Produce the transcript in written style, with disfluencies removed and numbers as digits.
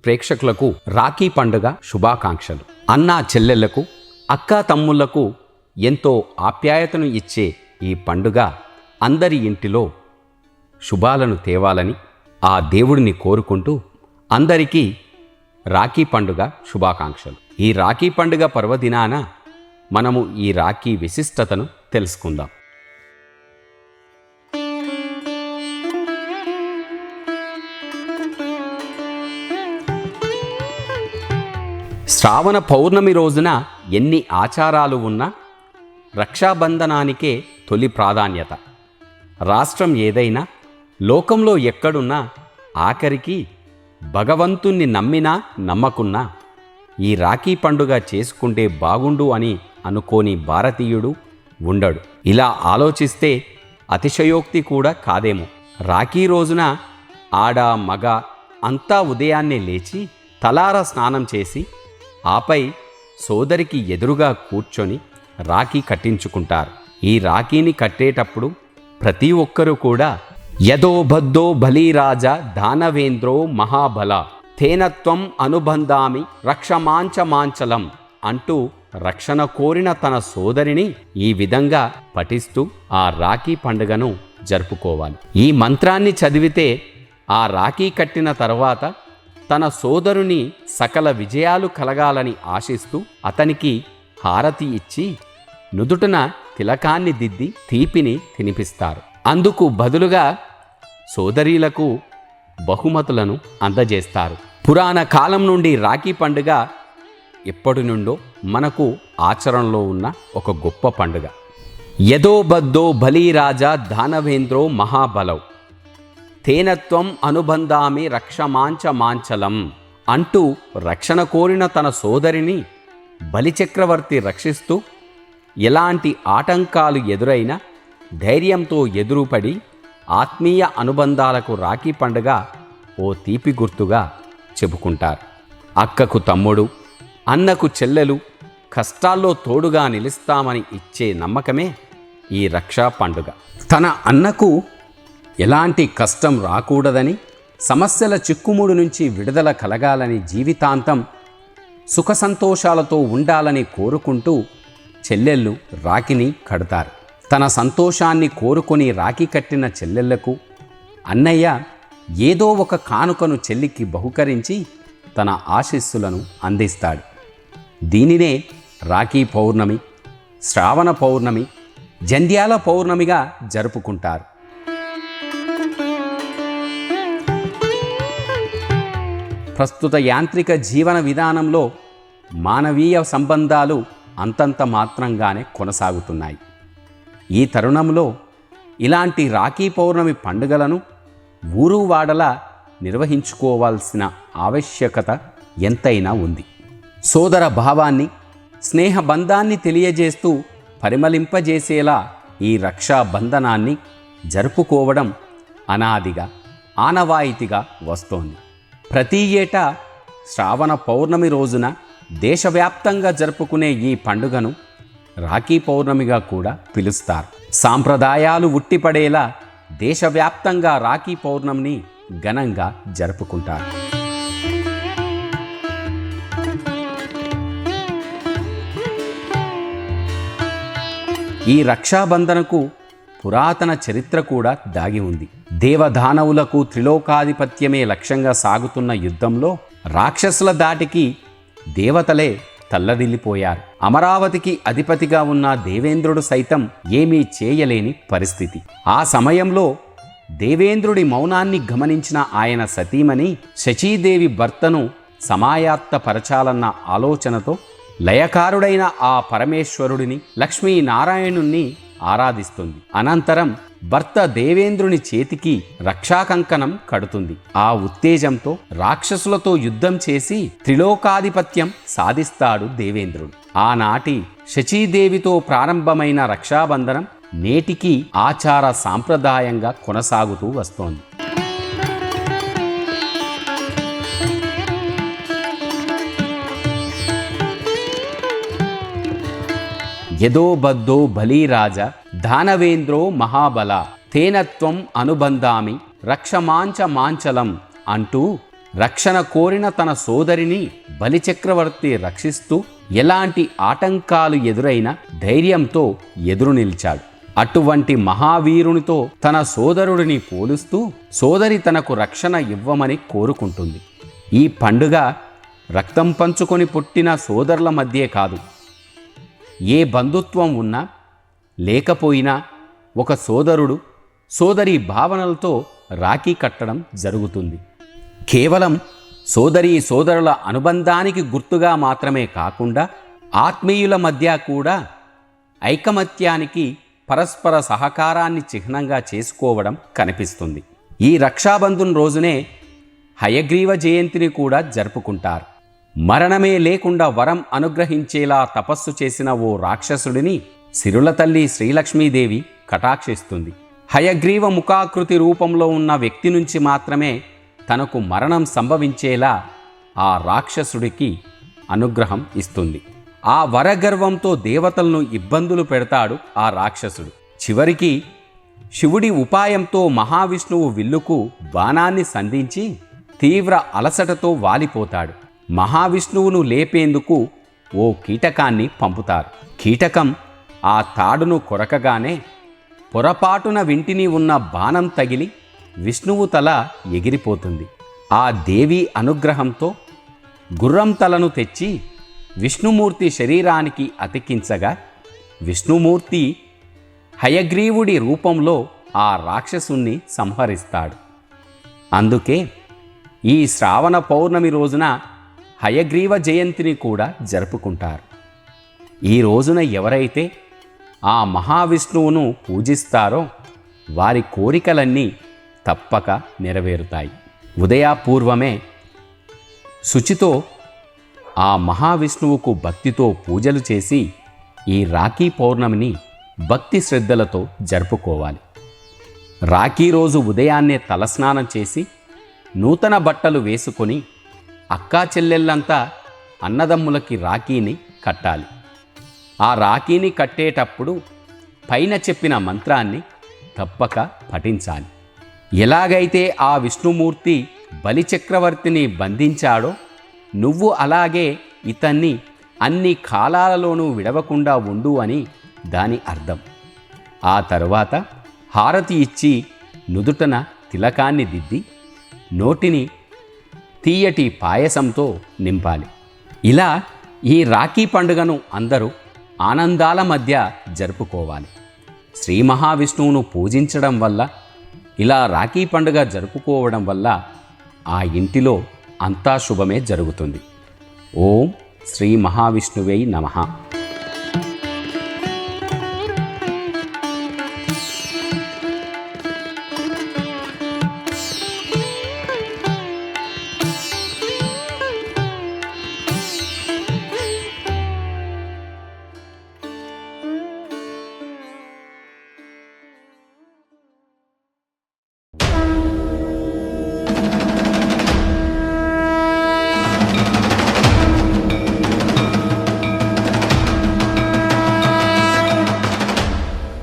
ప్రేక్షకులకు రాఖీ పండుగ శుభాకాంక్షలు. అన్నా చెల్లెళ్లకు, అక్కా తమ్ముళ్లకు ఎంతో ఆప్యాయతను ఇచ్చే ఈ పండుగ అందరి ఇంటిలో శుభాలను తేవాలని ఆ దేవుడిని కోరుకుంటూ అందరికీ రాఖీ పండుగ శుభాకాంక్షలు. ఈ రాఖీ పండుగ పర్వదినాన మనము ఈ రాఖీ విశిష్టతను తెలుసుకుందాం. శ్రావణ పౌర్ణమి రోజున ఎన్ని ఆచారాలు ఉన్నా రక్షాబంధనానికే తొలి ప్రాధాన్యత. రాష్ట్రం ఏదైనా, లోకంలో ఎక్కడున్నా, ఆఖరికి భగవంతుణ్ణి నమ్మినా నమ్మకున్నా ఈ రాఖీ పండుగ చేసుకుంటే బాగుండు అని అనుకోని భారతీయుడు ఉండడు. ఇలా ఆలోచిస్తే అతిశయోక్తి కూడా కాదేమో. రాఖీ రోజున ఆడ మగ అంతా ఉదయాన్నే లేచి తలార స్నానం చేసి ఆపై సోదరికి ఎదురుగా కూర్చొని రాఖీ కట్టించుకుంటారు. ఈ రాఖీని కట్టేటప్పుడు ప్రతి ఒక్కరూ కూడా యదో బద్ధో బలీరాజా దానవేంద్రో మహాబల తేనత్వం అనుబంధామి రక్షమాంచమాంచలం అంటూ రక్షణ కోరిన తన సోదరిని ఈ విధంగా పఠిస్తూ ఆ రాఖీ పండుగను జరుపుకోవాలి. ఈ మంత్రాన్ని చదివితే ఆ రాఖీ కట్టిన తర్వాత తన సోదరుని సకల విజయాలు కలగాలని ఆశిస్తూ అతనికి హారతి ఇచ్చి నుదుటన తిలకాన్ని దిద్ది తీపిని తినిపిస్తారు. అందుకు బదులుగా సోదరీలకు బహుమతులను అందజేస్తారు. పురాణ కాలం నుండి రాఖీ పండుగ ఎప్పటి నుండో మనకు ఆచరణలో ఉన్న ఒక గొప్ప పండుగ. యదో బద్ధో బలీరాజా దానవేంద్రో మహాబలౌ తేనత్వం అనుబంధామి రక్షమాంచమాంచలం అంటూ రక్షణ కోరిన తన సోదరిని బలిచక్రవర్తి రక్షిస్తూ ఎలాంటి ఆటంకాలు ఎదురైనా ధైర్యంతో ఎదురుపడి ఆత్మీయ అనుబంధాలకు రాఖీ పండుగ ఓ తీపి గుర్తుగా చెప్పుకుంటారు. అక్కకు తమ్ముడు, అన్నకు చెల్లెలు కష్టాల్లో తోడుగా నిలుస్తామని ఇచ్చే నమ్మకమే ఈ రక్షా పండుగ. తన అన్నకు ఎలాంటి కష్టం రాకూడదని, సమస్యల చిక్కుముడు నుంచి విడుదల కలగాలని, జీవితాంతం సుఖ సంతోషాలతో ఉండాలని కోరుకుంటూ చెల్లెళ్ళు రాఖీని కడతారు. తన సంతోషాన్ని కోరుకొని రాఖీ కట్టిన చెల్లెళ్లకు అన్నయ్య ఏదో ఒక కానుకను చెల్లికి బహుకరించి తన ఆశీస్సులను అందిస్తాడు. దీనినే రాఖీ పౌర్ణమి, శ్రావణ పౌర్ణమి, జంధ్యాల పౌర్ణమిగా జరుపుకుంటారు. ప్రస్తుత యాంత్రిక జీవన విధానంలో మానవీయ సంబంధాలు అంతంత మాత్రంగానే కొనసాగుతున్నాయి. ఈ తరుణంలో ఇలాంటి రాఖీ పౌర్ణమి పండుగలను ఊరువాడలా నిర్వహించుకోవాల్సిన ఆవశ్యకత ఎంతైనా ఉంది. సోదర భావాన్ని, స్నేహబంధాన్ని తెలియజేస్తూ పరిమళింపజేసేలా ఈ రక్షాబంధనాన్ని జరుపుకోవడం అనాదిగా, ఆనవాయితీగా వస్తోంది. ప్రతి ఏటా శ్రావణ పౌర్ణమి రోజున దేశవ్యాప్తంగా జరుపుకునే ఈ పండుగను రాఖీ పౌర్ణమిగా కూడా పిలుస్తారు. సాంప్రదాయాలు ఉట్టిపడేలా దేశవ్యాప్తంగా రాఖీ పౌర్ణమిని ఘనంగా జరుపుకుంటారు. ఈ రక్షాబంధనకు పురాతన చరిత్ర కూడా దాగి ఉంది. దేవదానవులకు త్రిలోకాధిపత్యమే లక్ష్యంగా సాగుతున్న యుద్ధంలో రాక్షసుల దాటికి దేవతలే తల్లడిల్లిపోయారు. అమరావతికి అధిపతిగా ఉన్న దేవేంద్రుడు సైతం ఏమీ చేయలేని పరిస్థితి. ఆ సమయంలో దేవేంద్రుడి మౌనాన్ని గమనించిన ఆయన సతీమణి శచీదేవి భర్తను సమాయత్తపరచాలన్న ఆలోచనతో లయకారుడైన ఆ పరమేశ్వరుడిని, లక్ష్మీనారాయణుణ్ణి ఆరాధిస్తుంది. అనంతరం భర్త దేవేంద్రుని చేతికి రక్షాకంకణం కడుతుంది. ఆ ఉత్తేజంతో రాక్షసులతో యుద్ధం చేసి త్రిలోకాధిపత్యం సాధిస్తాడు దేవేంద్రుడు. ఆనాటి శచీదేవితో ప్రారంభమైన రక్షాబంధనం నేటికి ఆచార సాంప్రదాయంగా కొనసాగుతూ వస్తోంది. యదో బద్ధో బలీరాజ దానవేంద్రో మహాబల తేనత్వం అనుబంధామి రక్షమాంచమాంచలం అంటూ రక్షణ కోరిన తన సోదరిని బలిచక్రవర్తి రక్షిస్తూ ఎలాంటి ఆటంకాలు ఎదురైనా ధైర్యంతో ఎదురు నిలిచాడు. అటువంటి మహావీరునితో తన సోదరుడిని పోలుస్తూ సోదరి తనకు రక్షణ ఇవ్వమని కోరుకుంటుంది. ఈ పండుగ రక్తం పంచుకొని పుట్టిన సోదరుల మధ్యే కాదు, ఏ బంధుత్వం ఉన్నా లేకపోయినా ఒక సోదరుడు సోదరి భావనలతో రాఖీ కట్టడం జరుగుతుంది. కేవలం సోదరుల అనుబంధానికి గుర్తుగా మాత్రమే కాకుండా ఆత్మీయుల మధ్య కూడా ఐకమత్యానికి, పరస్పర సహకారాన్ని చిహ్నంగా చేసుకోవడం కనిపిస్తుంది. ఈ రక్షాబంధన్ రోజునే హయగ్రీవ జయంతిని కూడా జరుపుకుంటారు. మరణమే లేకుండా వరం అనుగ్రహించేలా తపస్సు చేసిన ఓ రాక్షసుడిని సిరుల తల్లి శ్రీలక్ష్మీదేవి కటాక్షిస్తుంది. హయగ్రీవ ముఖాకృతి రూపంలో ఉన్న వ్యక్తి నుంచి మాత్రమే తనకు మరణం సంభవించేలా ఆ రాక్షసుడికి అనుగ్రహం ఇస్తుంది. ఆ వరగర్వంతో దేవతలను ఇబ్బందులు పెడతాడు ఆ రాక్షసుడు. చివరికి శివుడి ఉపాయంతో మహావిష్ణువు విల్లుకు బాణాన్ని సంధించి తీవ్ర అలసటతో వాలిపోతాడు. మహావిష్ణువును లేపేందుకు ఓ కీటకాన్ని పంపుతారు. కీటకం ఆ తాడును కొరకగానే పొరపాటున వింటిని ఉన్న బాణం తగిలి విష్ణువు తల ఎగిరిపోతుంది. ఆ దేవి అనుగ్రహంతో గుర్రం తలను తెచ్చి విష్ణుమూర్తి శరీరానికి అతికించగా విష్ణుమూర్తి హయగ్రీవుడి రూపంలో ఆ రాక్షసుణ్ణి సంహరిస్తాడు. అందుకే ఈ శ్రావణ పౌర్ణమి రోజున హయగ్రీవ జయంతిని కూడా జరుపుకుంటారు. ఈ రోజున ఎవరైతే ఆ మహావిష్ణువును పూజిస్తారో వారి కోరికలన్నీ తప్పక నెరవేరుతాయి. ఉదయపూర్వమే శుచితో ఆ మహావిష్ణువుకు భక్తితో పూజలు చేసి ఈ రాఖీ పౌర్ణమిని భక్తి శ్రద్ధలతో జరుపుకోవాలి. రాఖీ రోజు ఉదయాన్నే తలస్నానం చేసి నూతన బట్టలు వేసుకొని అక్కా చెల్లెళ్ళంతా అన్నదమ్ములకి రాఖీని కట్టాలి. ఆ రాఖీని కట్టేటప్పుడు పైన చెప్పిన మంత్రాన్ని తప్పక పఠించాలి. ఎలాగైతే ఆ విష్ణుమూర్తి బలిచక్రవర్తిని బంధించాడో నువ్వు అలాగే ఇతన్ని అన్ని కాలాలలోనూ విడవకుండా ఉండు అని దాని అర్థం. ఆ తరువాత హారతి ఇచ్చి నుదుటన తిలకాన్ని దిద్ది నోటిని తీయటి పాయసంతో నింపాలి. ఇలా ఈ రాఖీ పండుగను అందరూ ఆనందాల మధ్య జరుపుకోవాలి. శ్రీ మహావిష్ణువును పూజించడం వల్ల, ఇలా రాఖీ పండుగ జరుపుకోవడం వల్ల ఆ ఇంటిలో అంతా శుభమే జరుగుతుంది. ఓం శ్రీ మహావిష్ణువై నమః.